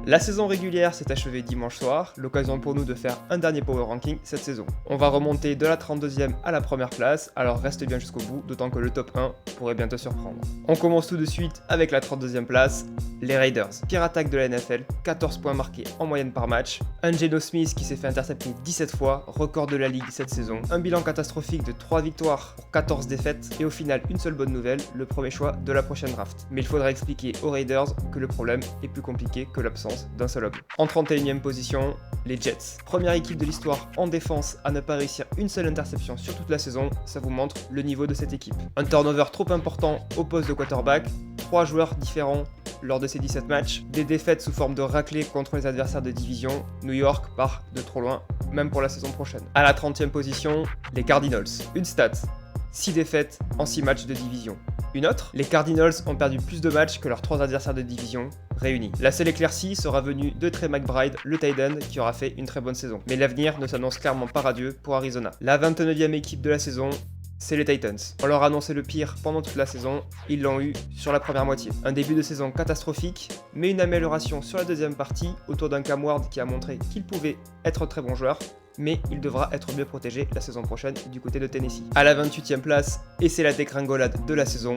La saison régulière s'est achevée dimanche soir, l'occasion pour nous de faire un dernier power ranking cette saison. On va remonter de la 32e à la première place, alors reste bien jusqu'au bout, d'autant que le top 1 pourrait bien te surprendre. On commence tout de suite avec la 32e place, les Raiders. Pire attaque de la NFL, 14 points marqués en moyenne par match, un Geno Smith qui s'est fait intercepter 17 fois, record de la ligue cette saison, un bilan catastrophique de 3 victoires pour 14 défaites, et au final une seule bonne nouvelle, le premier choix de la prochaine draft. Mais il faudra expliquer aux Raiders que le problème est plus compliqué que l'absence d'un seul homme. En 31e position, les Jets. Première équipe de l'histoire en défense à ne pas réussir une seule interception sur toute la saison, ça vous montre le niveau de cette équipe. Un turnover trop important au poste de quarterback, 3 joueurs différents lors de ces 17 matchs, des défaites sous forme de raclées contre les adversaires de division, New York part de trop loin, même pour la saison prochaine. À la 30e position, les Cardinals. Une stat, 6 défaites en 6 matchs de division. Une autre, les Cardinals ont perdu plus de matchs que leurs 3 adversaires de division réunis. La seule éclaircie sera venue de Trey McBride, le tight end, qui aura fait une très bonne saison. Mais l'avenir ne s'annonce clairement pas radieux pour Arizona. La 29e équipe de la saison, c'est les Titans. On leur annonçait le pire pendant toute la saison, ils l'ont eu sur la première moitié. Un début de saison catastrophique, mais une amélioration sur la deuxième partie autour d'un Cam Ward qui a montré qu'il pouvait être un très bon joueur, mais il devra être mieux protégé la saison prochaine du côté de Tennessee. À la 28e place, et c'est la dégringolade de la saison,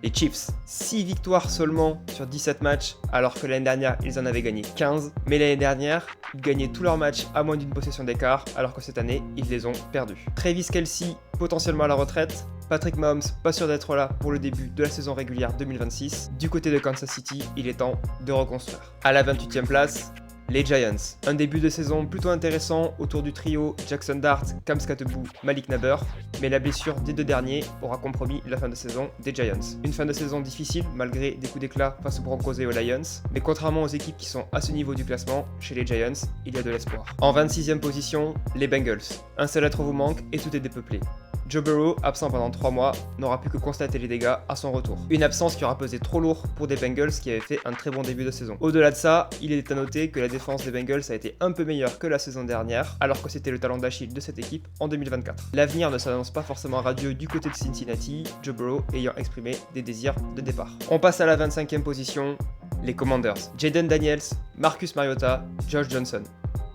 les Chiefs. 6 victoires seulement sur 17 matchs, alors que l'année dernière, ils en avaient gagné 15. Mais l'année dernière, ils gagnaient tous leurs matchs à moins d'une possession d'écart, alors que cette année, ils les ont perdus. Travis Kelce, potentiellement à la retraite. Patrick Mahomes, pas sûr d'être là pour le début de la saison régulière 2026. Du côté de Kansas City, il est temps de reconstruire. À la 28e place, les Giants. Un début de saison plutôt intéressant autour du trio Jackson Dart, Cam Skattebo, Malik Nabber, mais la blessure des deux derniers aura compromis la fin de saison des Giants. Une fin de saison difficile malgré des coups d'éclat face aux Broncos et aux Lions, mais contrairement aux équipes qui sont à ce niveau du classement, chez les Giants, il y a de l'espoir. En 26e position, les Bengals. Un seul être vous manque et tout est dépeuplé. Joe Burrow, absent pendant 3 mois, n'aura pu que constater les dégâts à son retour. Une absence qui aura pesé trop lourd pour des Bengals qui avaient fait un très bon début de saison. Au-delà de ça, il est à noter que la défense des Bengals a été un peu meilleure que la saison dernière, alors que c'était le talon d'Achille de cette équipe en 2024. L'avenir ne s'annonce pas forcément radieux du côté de Cincinnati, Joe Burrow ayant exprimé des désirs de départ. On passe à la 25e position, les Commanders. Jayden Daniels, Marcus Mariota, Josh Johnson.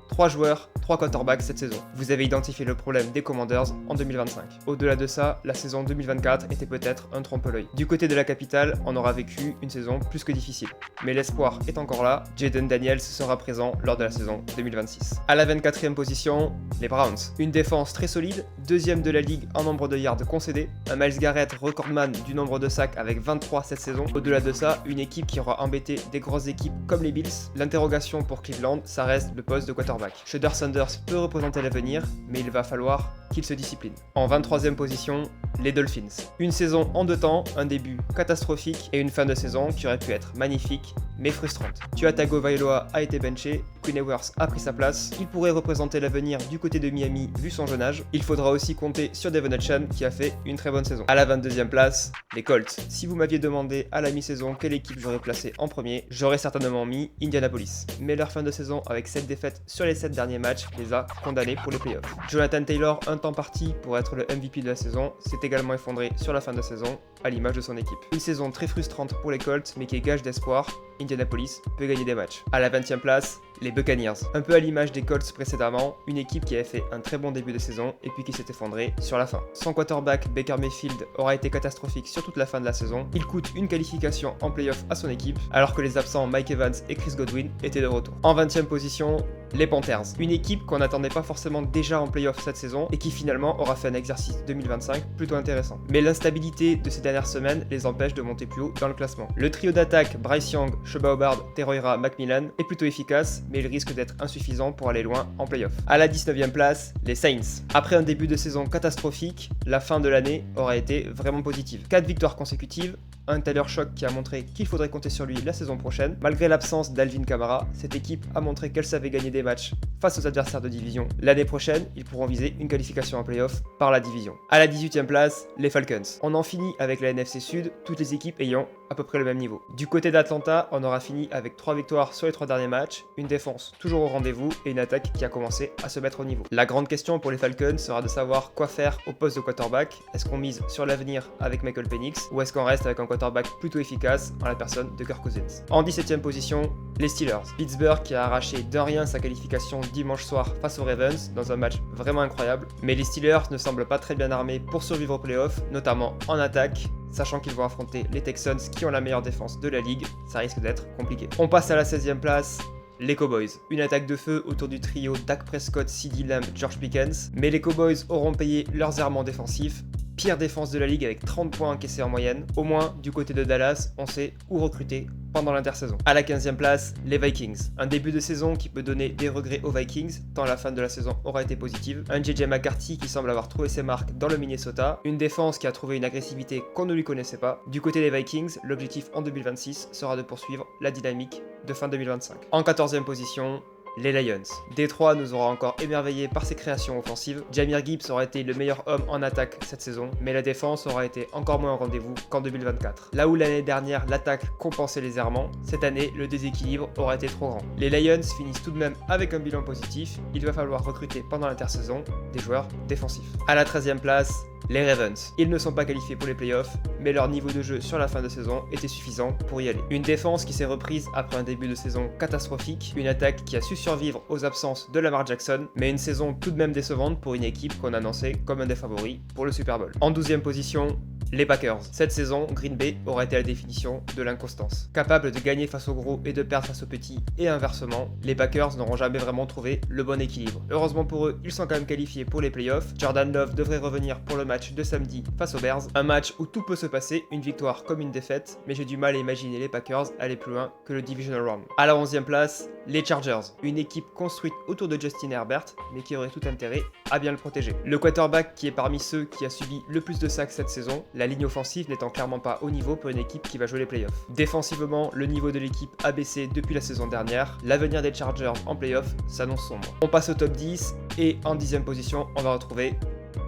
3 joueurs, 3 quarterbacks cette saison. Vous avez identifié le problème des Commanders en 2025. Au-delà de ça, la saison 2024 était peut-être un trompe-l'œil. Du côté de la capitale, on aura vécu une saison plus que difficile. Mais l'espoir est encore là, Jayden Daniels sera présent lors de la saison 2026. À la 24e position, les Browns. Une défense très solide, deuxième de la ligue en nombre de yards concédés, un Myles Garrett recordman du nombre de sacs avec 23 cette saison. Au-delà de ça, une équipe qui aura embêté des grosses équipes comme les Bills. L'interrogation pour Cleveland, ça reste le poste de quarterback. Shedeur Sanders peut représenter l'avenir, mais il va falloir qu'il se discipline. En 23e position, les Dolphins. Une saison en 2 temps, un début catastrophique et une fin de saison qui aurait pu être magnifique, mais frustrante. Tua Tagovailoa a été benché, Quinn Ewers a pris sa place, il pourrait représenter l'avenir du côté de Miami vu son jeune âge. Il faudra aussi compter sur Devon Achane qui a fait une très bonne saison. À la 22e place, les Colts. Si vous m'aviez demandé à la mi-saison quelle équipe j'aurais placé en premier, j'aurais certainement mis Indianapolis. Mais leur fin de saison avec 7 défaites sur les 7 derniers matchs les a condamnés pour les playoffs. Jonathan Taylor, un temps parti pour être le MVP de la saison, s'est également effondré sur la fin de saison, à l'image de son équipe. Une saison très frustrante pour les Colts, mais qui est gage d'espoir. Indianapolis peut gagner des matchs. À la 20e place, les Buccaneers. Un peu à l'image des Colts précédemment, une équipe qui avait fait un très bon début de saison et puis qui s'est effondrée sur la fin. Son quarterback Baker Mayfield aura été catastrophique sur toute la fin de la saison. Il coûte une qualification en playoff à son équipe, alors que les absents Mike Evans et Chris Godwin étaient de retour. En 20e position, les Panthers. Une équipe qu'on n'attendait pas forcément déjà en playoff cette saison et qui finalement aura fait un exercice 2025 plutôt intéressant. Mais l'instabilité de ces dernières semaines les empêche de monter plus haut dans le classement. Le trio d'attaque Bryce Young, Chuba Hubbard, Teroira, Macmillan est plutôt efficace, mais il risque d'être insuffisant pour aller loin en playoff. À la 19e place, les Saints. Après un début de saison catastrophique, la fin de l'année aura été vraiment positive. 4 victoires consécutives, un Tyler Shock qui a montré qu'il faudrait compter sur lui la saison prochaine. Malgré l'absence d'Alvin Kamara, cette équipe a montré qu'elle savait gagner des matchs face aux adversaires de division. L'année prochaine, ils pourront viser une qualification en playoff par la division. À la 18e place, les Falcons. On en finit avec la NFC Sud, toutes les équipes ayant à peu près le même niveau. Du côté d'Atlanta, on aura fini avec 3 victoires sur les 3 derniers matchs, une défense toujours au rendez-vous et une attaque qui a commencé à se mettre au niveau. La grande question pour les Falcons sera de savoir quoi faire au poste de quarterback. Est-ce qu'on mise sur l'avenir avec Michael Penix ou est-ce qu'on reste avec un quarterback plutôt efficace en la personne de Kirk Cousins. En 17e position, les Steelers. Pittsburgh qui a arraché d'un rien sa qualification dimanche soir face aux Ravens dans un match vraiment incroyable. Mais les Steelers ne semblent pas très bien armés pour survivre aux playoffs, notamment en attaque, sachant qu'ils vont affronter les Texans qui ont la meilleure défense de la ligue. Ça risque d'être compliqué. On passe à la 16e place. Les Cowboys. Une attaque de feu autour du trio Dak Prescott, CeeDee Lamb, George Pickens. Mais les Cowboys auront payé leurs errements défensifs. Pire défense de la ligue avec 30 points encaissés en moyenne. Au moins, du côté de Dallas, on sait où recruter pendant l'intersaison. À la 15e place, les Vikings. Un début de saison qui peut donner des regrets aux Vikings, tant la fin de la saison aura été positive. Un JJ McCarthy qui semble avoir trouvé ses marques dans le Minnesota. Une défense qui a trouvé une agressivité qu'on ne lui connaissait pas. Du côté des Vikings, l'objectif en 2026 sera de poursuivre la dynamique de fin 2025. En 14e position, les Lions. Détroit nous aura encore émerveillé par ses créations offensives. Jahmyr Gibbs aura été le meilleur homme en attaque cette saison, mais la défense aura été encore moins au rendez-vous qu'en 2024. Là où l'année dernière l'attaque compensait les errements, cette année le déséquilibre aura été trop grand. Les Lions finissent tout de même avec un bilan positif, il va falloir recruter pendant l'intersaison des joueurs défensifs. À la 13e place, les Ravens. Ils ne sont pas qualifiés pour les playoffs, mais leur niveau de jeu sur la fin de saison était suffisant pour y aller. Une défense qui s'est reprise après un début de saison catastrophique, une attaque qui a su survivre aux absences de Lamar Jackson, mais une saison tout de même décevante pour une équipe qu'on annonçait comme un des favoris pour le Super Bowl. En 12e position, les Packers. Cette saison, Green Bay aura été la définition de l'inconstance. Capable de gagner face aux gros et de perdre face aux petits, et inversement, les Packers n'auront jamais vraiment trouvé le bon équilibre. Heureusement pour eux, ils sont quand même qualifiés pour les playoffs. Jordan Love devrait revenir pour le match de samedi face aux Bears. Un match où tout peut se passer, une victoire comme une défaite, mais j'ai du mal à imaginer les Packers aller plus loin que le Divisional Round. À la 11e place, les Chargers. Une équipe construite autour de Justin Herbert, mais qui aurait tout intérêt à bien le protéger. Le quarterback qui est parmi ceux qui a subi le plus de sacs cette saison, la ligne offensive n'étant clairement pas au niveau pour une équipe qui va jouer les playoffs. Défensivement, le niveau de l'équipe a baissé depuis la saison dernière. L'avenir des Chargers en playoffs s'annonce sombre. On passe au top 10 et en 10e position, on va retrouver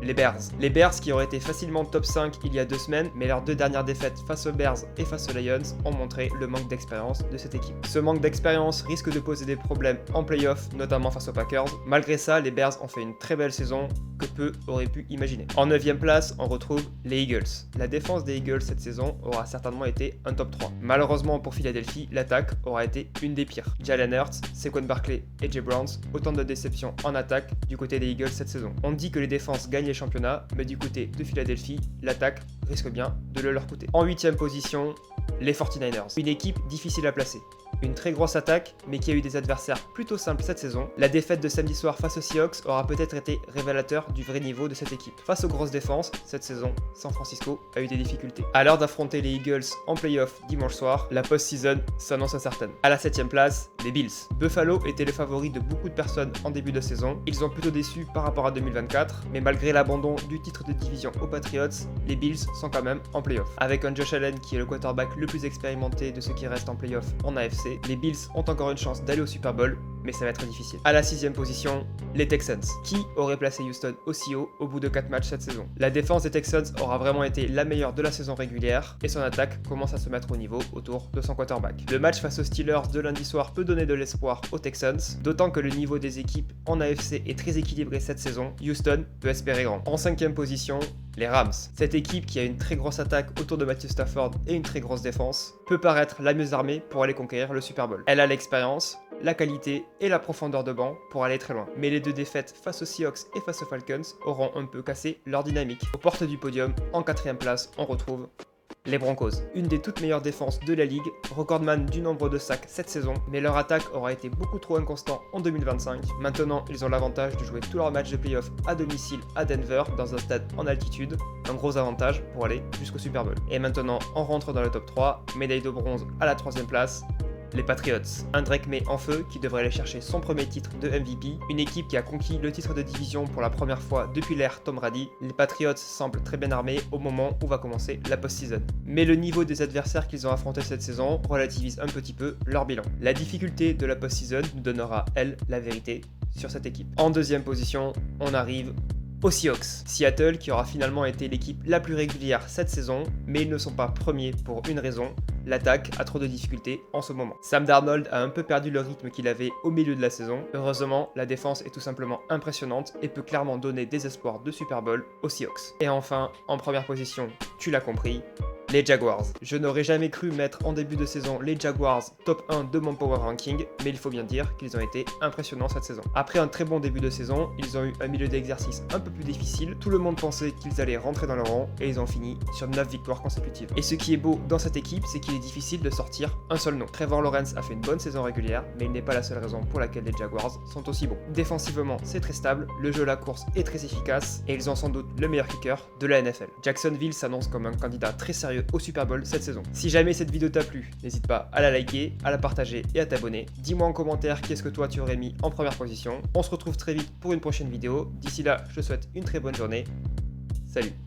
les Bears. Les Bears qui auraient été facilement top 5 il y a 2 semaines, mais leurs 2 dernières défaites face aux Bears et face aux Lions ont montré le manque d'expérience de cette équipe. Ce manque d'expérience risque de poser des problèmes en playoff, notamment face aux Packers. Malgré ça, les Bears ont fait une très belle saison que peu auraient pu imaginer. En 9e place, on retrouve les Eagles. La défense des Eagles cette saison aura certainement été un top 3. Malheureusement pour Philadelphie, l'attaque aura été une des pires. Jalen Hurts, Saquon Barkley et Jay Browns, autant de déceptions en attaque du côté des Eagles cette saison. On dit que les défenses gagnent les championnats, mais du côté de Philadelphie, l'attaque risque bien de le leur coûter. En 8e position, les 49ers. Une équipe difficile à placer. Une très grosse attaque, mais qui a eu des adversaires plutôt simples cette saison. La défaite de samedi soir face aux Seahawks aura peut-être été révélateur du vrai niveau de cette équipe. Face aux grosses défenses, cette saison, San Francisco a eu des difficultés. À l'heure d'affronter les Eagles en playoff dimanche soir, la post-season s'annonce incertaine. À la 7e place, les Bills. Buffalo était le favori de beaucoup de personnes en début de saison. Ils ont plutôt déçu par rapport à 2024, mais malgré l'abandon du titre de division aux Patriots, les Bills sont quand même en playoff. Avec un Josh Allen qui est le quarterback le plus expérimenté de ceux qui restent en playoff en AFC, les Bills ont encore une chance d'aller au Super Bowl, mais ça va être difficile. À la 6e position, les Texans. Qui aurait placé Houston aussi haut au bout de 4 matchs cette saison? La défense des Texans aura vraiment été la meilleure de la saison régulière, et son attaque commence à se mettre au niveau autour de son quarterback. Le match face aux Steelers de lundi soir peut donner de l'espoir aux Texans, d'autant que le niveau des équipes en AFC est très équilibré cette saison. Houston peut espérer grand. En 5e position, les Rams. Cette équipe qui a une très grosse attaque autour de Matthew Stafford et une très grosse défense peut paraître la mieux armée pour aller conquérir le Super Bowl. Elle a l'expérience, la qualité et la profondeur de banc pour aller très loin. Mais les 2 défaites face aux Seahawks et face aux Falcons auront un peu cassé leur dynamique. Aux portes du podium, en 4e place, on retrouve les Broncos. Une des toutes meilleures défenses de la ligue, recordman du nombre de sacs cette saison, mais leur attaque aura été beaucoup trop inconstant en 2025. Maintenant, ils ont l'avantage de jouer tous leurs matchs de playoff à domicile à Denver, dans un stade en altitude, un gros avantage pour aller jusqu'au Super Bowl. Et maintenant, on rentre dans le top 3, médaille de bronze à la 3e place, les Patriots. Un Drake May en feu qui devrait aller chercher son premier titre de MVP, une équipe qui a conquis le titre de division pour la première fois depuis l'ère Tom Brady. Les Patriots semblent très bien armés au moment où va commencer la post-season. Mais le niveau des adversaires qu'ils ont affrontés cette saison relativise un petit peu leur bilan. La difficulté de la post-season nous donnera, elle, la vérité sur cette équipe. En 2e position, on arrive aux Seahawks. Seattle qui aura finalement été l'équipe la plus régulière cette saison, mais ils ne sont pas premiers pour une raison. L'attaque a trop de difficultés en ce moment. Sam Darnold a un peu perdu le rythme qu'il avait au milieu de la saison. Heureusement, la défense est tout simplement impressionnante et peut clairement donner des espoirs de Super Bowl aux Seahawks. Et enfin, en première position, tu l'as compris, les Jaguars. Je n'aurais jamais cru mettre en début de saison les Jaguars top 1 de mon Power Ranking, mais il faut bien dire qu'ils ont été impressionnants cette saison. Après un très bon début de saison, ils ont eu un milieu d'exercice un peu plus difficile, tout le monde pensait qu'ils allaient rentrer dans le rang, et ils ont fini sur 9 victoires consécutives. Et ce qui est beau dans cette équipe, c'est qu'il est difficile de sortir un seul nom. Trevor Lawrence a fait une bonne saison régulière, mais il n'est pas la seule raison pour laquelle les Jaguars sont aussi bons. Défensivement, c'est très stable, le jeu à la course est très efficace, et ils ont sans doute le meilleur kicker de la NFL. Jacksonville s'annonce comme un candidat très sérieux au Super Bowl cette saison. Si jamais cette vidéo t'a plu, n'hésite pas à la liker, à la partager et à t'abonner. Dis-moi en commentaire qu'est-ce que toi tu aurais mis en première position. On se retrouve très vite pour une prochaine vidéo. D'ici là, je te souhaite une très bonne journée. Salut!